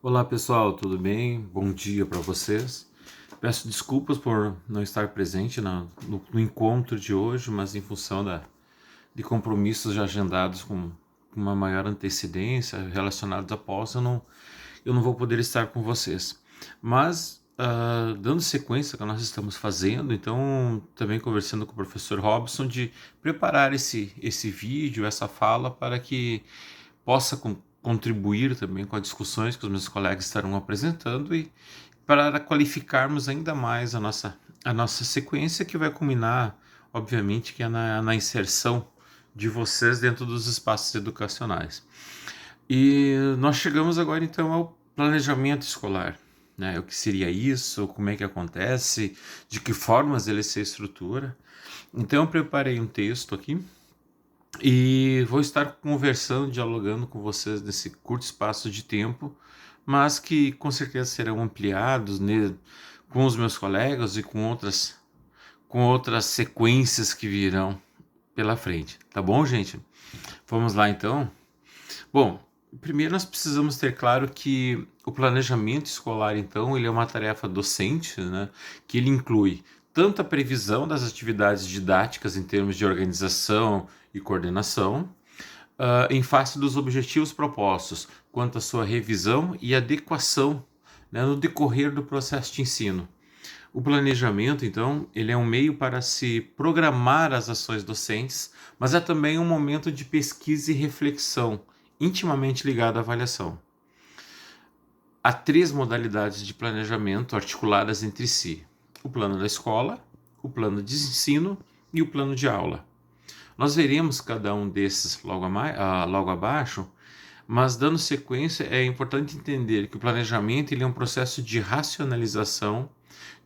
Olá pessoal, tudo bem? Bom dia para vocês. Peço desculpas por não estar presente no encontro de hoje, mas em função de compromissos já agendados com uma maior antecedência relacionados à pós, eu não vou poder estar com vocês. Mas, dando sequência ao que nós estamos fazendo, então também conversando com o professor Robson de preparar esse vídeo, essa fala, para que possa contribuir também com as discussões que os meus colegas estarão apresentando e para qualificarmos ainda mais a nossa sequência, que vai culminar, obviamente, que é na inserção de vocês dentro dos espaços educacionais. E nós chegamos agora então ao planejamento escolar, né? O que seria isso, como é que acontece, de que formas ele se estrutura. Então eu preparei um texto aqui e vou estar conversando, dialogando com vocês nesse curto espaço de tempo, mas que com certeza serão ampliados, né, com os meus colegas e com outras sequências que virão pela frente. Tá bom, gente? Vamos lá então? Bom, primeiro nós precisamos ter claro que o planejamento escolar, então, ele é uma tarefa docente, né, que ele inclui tanto a previsão das atividades didáticas em termos de organização e coordenação, em face dos objetivos propostos, quanto à sua revisão e adequação, né, no decorrer do processo de ensino. O planejamento, então, ele é um meio para se programar as ações docentes, mas é também um momento de pesquisa e reflexão, intimamente ligado à avaliação. Há três modalidades de planejamento articuladas entre si: o plano da escola, o plano de ensino e o plano de aula. Nós veremos cada um desses logo abaixo, mas dando sequência, é importante entender que o planejamento ele é um processo de racionalização,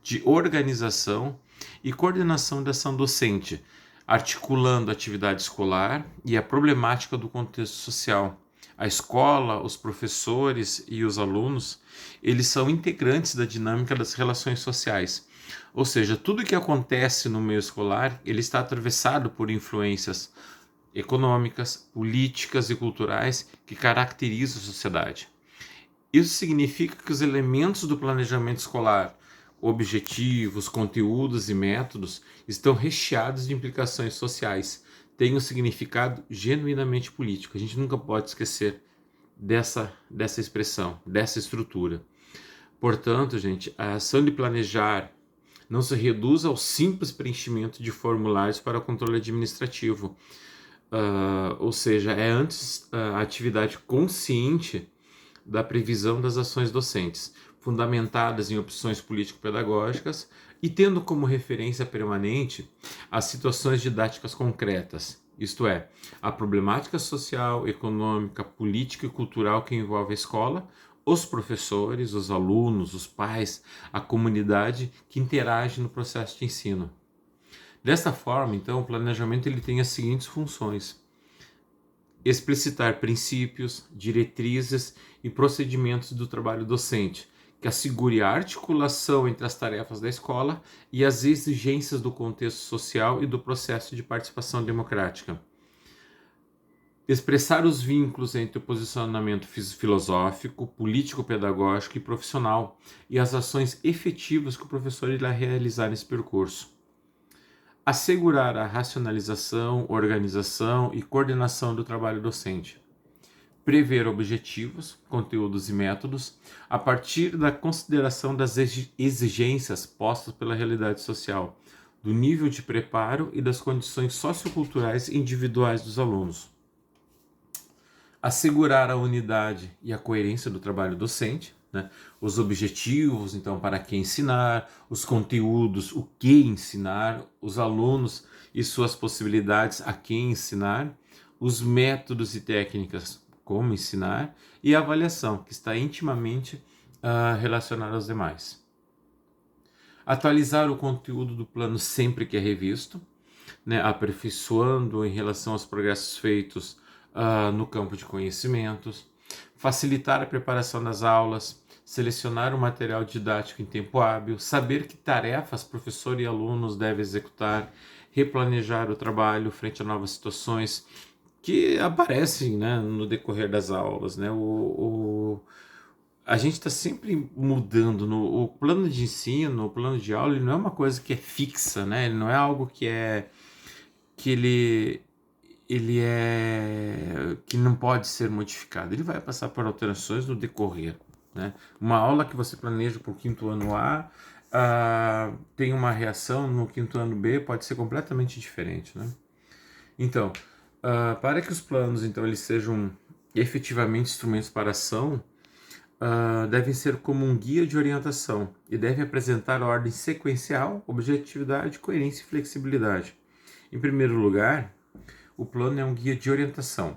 de organização e coordenação da ação docente, articulando a atividade escolar e a problemática do contexto social. A escola, os professores e os alunos, eles são integrantes da dinâmica das relações sociais. Ou seja, tudo que acontece no meio escolar, ele está atravessado por influências econômicas, políticas e culturais que caracterizam a sociedade. Isso significa que os elementos do planejamento escolar, objetivos, conteúdos e métodos, estão recheados de implicações sociais, têm um significado genuinamente político. A gente nunca pode esquecer dessa expressão, dessa estrutura. Portanto, gente, a ação de planejar não se reduz ao simples preenchimento de formulários para controle administrativo. Ou seja, é antes a atividade consciente da previsão das ações docentes, fundamentadas em opções político-pedagógicas e tendo como referência permanente as situações didáticas concretas, isto é, a problemática social, econômica, política e cultural que envolve a escola, os professores, os alunos, os pais, a comunidade que interage no processo de ensino. Desta forma, então, o planejamento ele tem as seguintes funções: explicitar princípios, diretrizes e procedimentos do trabalho docente, que assegure a articulação entre as tarefas da escola e as exigências do contexto social e do processo de participação democrática. Expressar os vínculos entre o posicionamento filosófico, político-pedagógico e profissional e as ações efetivas que o professor irá realizar nesse percurso. Assegurar a racionalização, organização e coordenação do trabalho docente. Prever objetivos, conteúdos e métodos a partir da consideração das exigências postas pela realidade social, do nível de preparo e das condições socioculturais individuais dos alunos. Assegurar a unidade e a coerência do trabalho docente, né? Os objetivos, então, para que ensinar, os conteúdos, o que ensinar, os alunos e suas possibilidades a quem ensinar, os métodos e técnicas, como ensinar, e a avaliação, que está intimamente relacionada aos demais. Atualizar o conteúdo do plano sempre que é revisto, né, aperfeiçoando em relação aos progressos feitos no campo de conhecimentos, facilitar a preparação das aulas, selecionar o material didático em tempo hábil, saber que tarefas professor e alunos devem executar, replanejar o trabalho frente a novas situações que aparecem, né, no decorrer das aulas, né, a gente está sempre mudando. O plano de ensino, o plano de aula, ele não é uma coisa que é fixa, né? Ele não é algo que que não pode ser modificado. Ele vai passar por alterações no decorrer, né? Uma aula que você planeja para o quinto ano A, tem uma reação no quinto ano B, pode ser completamente diferente, né? Então, para que os planos então eles sejam efetivamente instrumentos para ação, devem ser como um guia de orientação e devem apresentar ordem sequencial, objetividade, coerência e flexibilidade. Em primeiro lugar, o plano é um guia de orientação,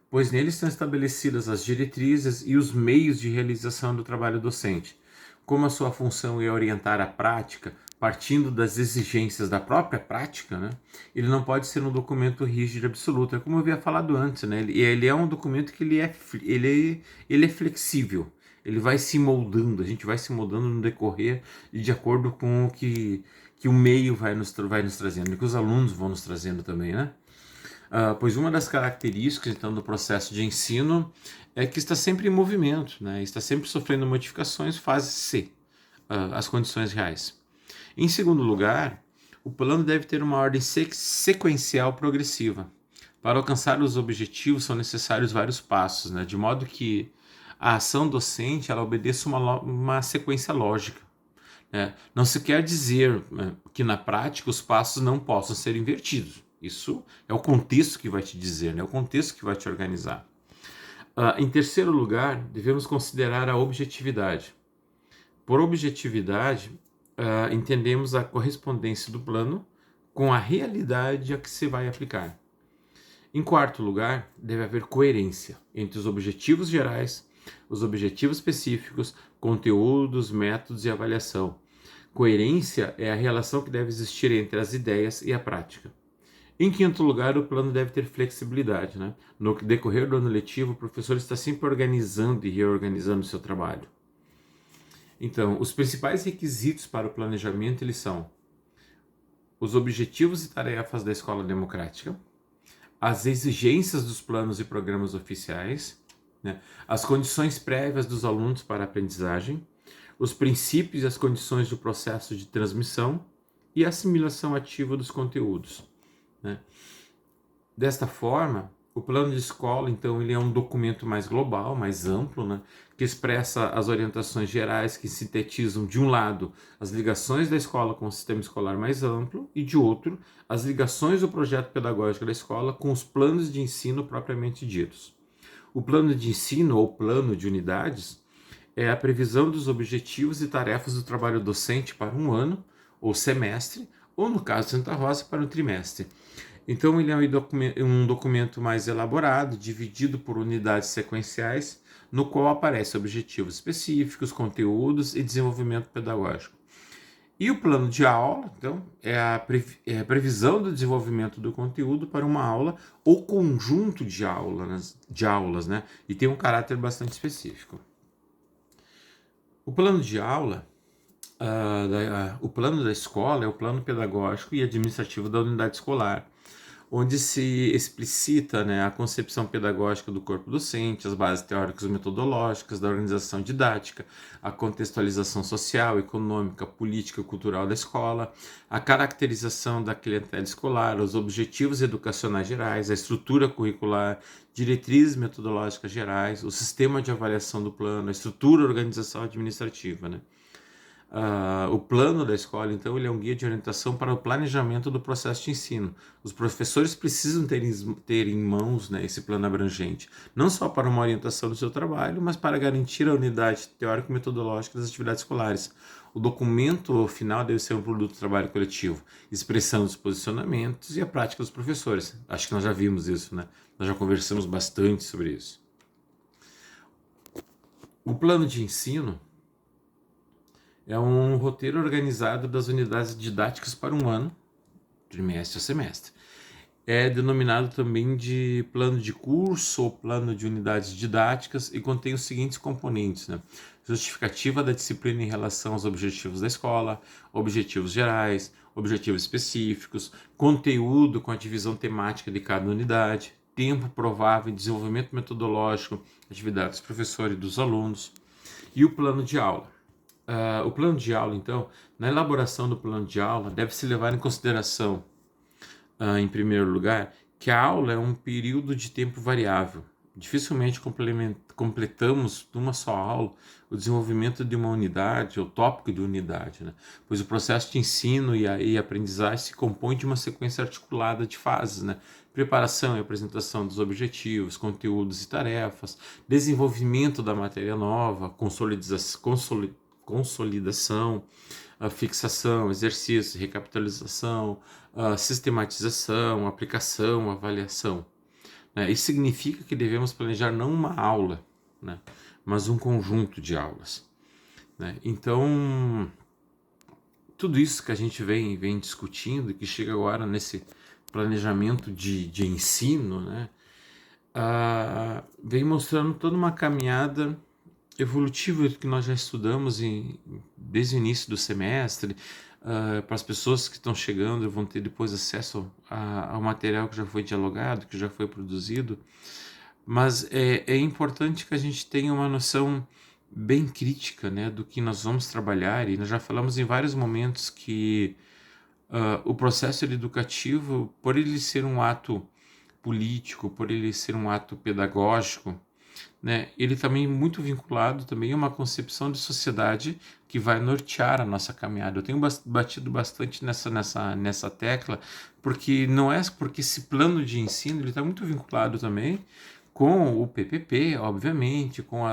pois nele estão estabelecidas as diretrizes e os meios de realização do trabalho docente. Como a sua função é orientar a prática, partindo das exigências da própria prática, né, ele não pode ser um documento rígido e absoluto. É como eu havia falado antes, né, ele é um documento que ele é flexível, ele vai se moldando, a gente vai se moldando no decorrer e de acordo com o que o meio vai nos trazendo, e que os alunos vão nos trazendo também, né? Pois uma das características então do processo de ensino é que está sempre em movimento, né? Está sempre sofrendo modificações, fase C, as condições reais. Em segundo lugar, o plano deve ter uma ordem sequencial progressiva. Para alcançar os objetivos são necessários vários passos, né? De modo que a ação docente ela obedeça uma sequência lógica. Não se quer dizer, né, que na prática os passos não possam ser invertidos. Isso é o contexto que vai te dizer, né? É o contexto que vai te organizar. Em terceiro lugar, devemos considerar a objetividade. Por objetividade, entendemos a correspondência do plano com a realidade a que se vai aplicar. Em quarto lugar, deve haver coerência entre os objetivos gerais, os objetivos específicos, conteúdos, métodos e avaliação. Coerência é a relação que deve existir entre as ideias e a prática. Em quinto lugar, o plano deve ter flexibilidade, né? No decorrer do ano letivo, o professor está sempre organizando e reorganizando o seu trabalho. Então, os principais requisitos para o planejamento eles são os objetivos e tarefas da escola democrática, as exigências dos planos e programas oficiais, né? As condições prévias dos alunos para a aprendizagem, os princípios e as condições do processo de transmissão e a assimilação ativa dos conteúdos, né? Desta forma, o plano de escola, então, ele é um documento mais global, mais amplo, né, que expressa as orientações gerais que sintetizam, de um lado, as ligações da escola com o sistema escolar mais amplo e, de outro, as ligações do projeto pedagógico da escola com os planos de ensino propriamente ditos. O plano de ensino, ou plano de unidades, é a previsão dos objetivos e tarefas do trabalho docente para um ano, ou semestre, ou, no caso de Santa Rosa, para um trimestre. Então, ele é um documento mais elaborado, dividido por unidades sequenciais, no qual aparecem objetivos específicos, conteúdos e desenvolvimento pedagógico. E o plano de aula, então, é a previsão do desenvolvimento do conteúdo para uma aula ou conjunto de aulas, né? E tem um caráter bastante específico. O plano de aula, o plano da escola é o plano pedagógico e administrativo da unidade escolar, onde se explicita, né, a concepção pedagógica do corpo docente, as bases teóricas e metodológicas da organização didática, a contextualização social, econômica, política e cultural da escola, a caracterização da clientela escolar, os objetivos educacionais gerais, a estrutura curricular, diretrizes metodológicas gerais, o sistema de avaliação do plano, a estrutura organização administrativa, né? O plano da escola, então, ele é um guia de orientação para o planejamento do processo de ensino. Os professores precisam ter em mãos, né, esse plano abrangente, não só para uma orientação do seu trabalho, mas para garantir a unidade teórico-metodológica das atividades escolares. O documento final deve ser um produto do trabalho coletivo, expressando os posicionamentos e a prática dos professores. Acho que nós já vimos isso, né? Nós já conversamos bastante sobre isso. O plano de ensino é um roteiro organizado das unidades didáticas para um ano, trimestre a semestre. É denominado também de plano de curso ou plano de unidades didáticas e contém os seguintes componentes, né? Justificativa da disciplina em relação aos objetivos da escola, objetivos gerais, objetivos específicos, conteúdo com a divisão temática de cada unidade, tempo provável, desenvolvimento metodológico, atividades do professor e dos alunos, e o plano de aula. O plano de aula, então, na elaboração do plano de aula, deve-se levar em consideração, em primeiro lugar, que a aula é um período de tempo variável. Dificilmente completamos numa só aula o desenvolvimento de uma unidade, o tópico de unidade, né? Pois o processo de ensino e aprendizagem se compõe de uma sequência articulada de fases, né? Preparação e apresentação dos objetivos, conteúdos e tarefas, desenvolvimento da matéria nova, consolidação, a fixação, exercício, recapitalização, a sistematização, aplicação, avaliação. Né? Isso significa que devemos planejar não uma aula, né? Mas um conjunto de aulas. Né? Então, tudo isso que a gente vem discutindo e que chega agora nesse planejamento de ensino, né? Vem mostrando toda uma caminhada evolutiva que nós já estudamos desde o início do semestre. Para as pessoas que estão chegando vão ter depois acesso ao material que já foi dialogado, que já foi produzido, mas é importante que a gente tenha uma noção bem crítica, né, do que nós vamos trabalhar, e nós já falamos em vários momentos que o processo educativo, por ele ser um ato político, por ele ser um ato pedagógico, né, ele também é muito vinculado também a uma concepção de sociedade que vai nortear a nossa caminhada. Eu tenho batido bastante nessa tecla, porque não é porque esse plano de ensino ele está muito vinculado também com o PPP, obviamente, com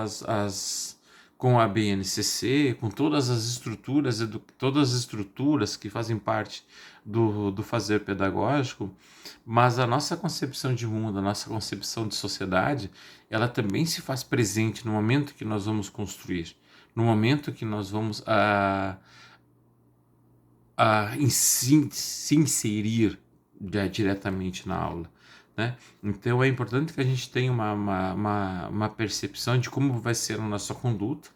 a BNCC, com todas as estruturas que fazem parte do fazer pedagógico, mas a nossa concepção de mundo, a nossa concepção de sociedade, ela também se faz presente no momento que nós vamos construir, no momento que nós vamos se inserir diretamente na aula. Né? Então é importante que a gente tenha uma percepção de como vai ser a nossa conduta,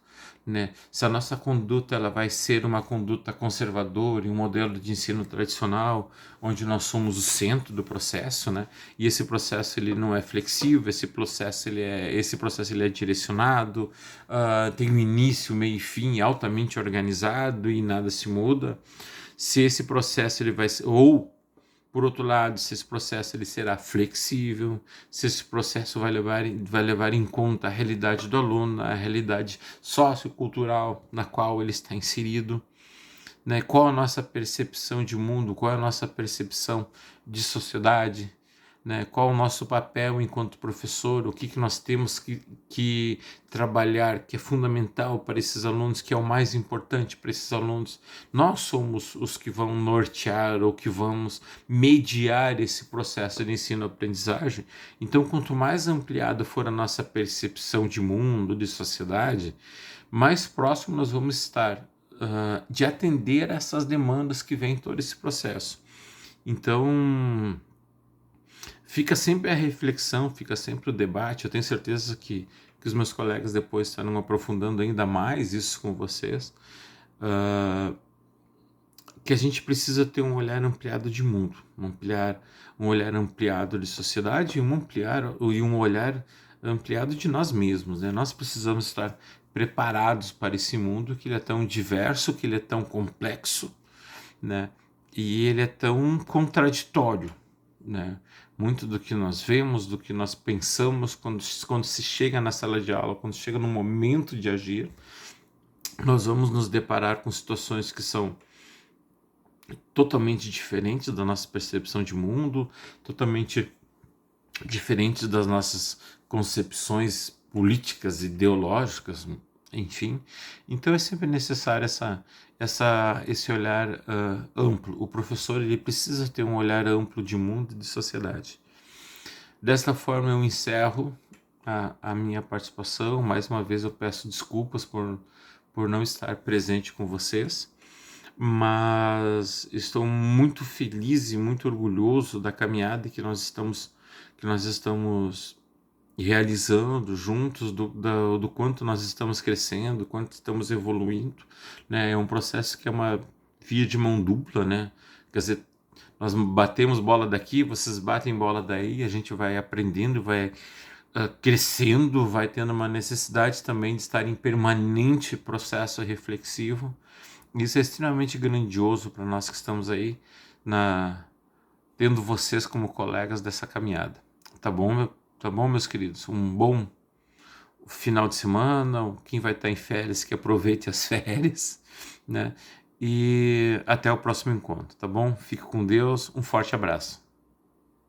né? Se a nossa conduta ela vai ser uma conduta conservadora, em um modelo de ensino tradicional, onde nós somos o centro do processo, né? E esse processo ele não é flexível, esse processo ele é direcionado, tem um início, meio e fim altamente organizado e nada se muda. Se esse processo ele vai ser, ou por outro lado, se esse processo ele será flexível, se esse processo vai levar em conta a realidade do aluno, a realidade sociocultural na qual ele está inserido, né? Qual a nossa percepção de mundo, qual a nossa percepção de sociedade, né? Qual o nosso papel enquanto professor, o que nós temos que trabalhar, que é fundamental para esses alunos, que é o mais importante para esses alunos. Nós somos os que vão nortear ou que vamos mediar esse processo de ensino-aprendizagem. Então, quanto mais ampliada for a nossa percepção de mundo, de sociedade, mais próximo nós vamos estar de atender essas demandas que vem todo esse processo. Então, fica sempre a reflexão, fica sempre o debate. Eu tenho certeza que os meus colegas depois estarão aprofundando ainda mais isso com vocês, que a gente precisa ter um olhar ampliado de mundo, um olhar ampliado de sociedade e um olhar ampliado de nós mesmos. Né? Nós precisamos estar preparados para esse mundo que ele é tão diverso, que ele é tão complexo, né? E ele é tão contraditório. Né? Muito do que nós vemos, do que nós pensamos quando se chega na sala de aula, quando chega no momento de agir, nós vamos nos deparar com situações que são totalmente diferentes da nossa percepção de mundo, totalmente diferentes das nossas concepções políticas, ideológicas, enfim. Então é sempre necessário esse olhar amplo. O professor ele precisa ter um olhar amplo de mundo e de sociedade. Desta forma eu encerro a minha participação. Mais uma vez eu peço desculpas por não estar presente com vocês, mas estou muito feliz e muito orgulhoso da caminhada que nós estamos realizando juntos, do quanto nós estamos crescendo, quanto estamos evoluindo, né? É um processo que é uma via de mão dupla, né? Quer dizer, Nós batemos bola daqui, vocês batem bola daí, a gente vai aprendendo, vai crescendo, vai tendo uma necessidade também de estar em permanente processo reflexivo. Isso é extremamente grandioso para nós que estamos aí tendo vocês como colegas dessa caminhada. Tá bom, tá bom, meus queridos? Um bom final de semana, quem vai estar em férias, que aproveite as férias, né? E até o próximo encontro, tá bom? Fique com Deus, um forte abraço.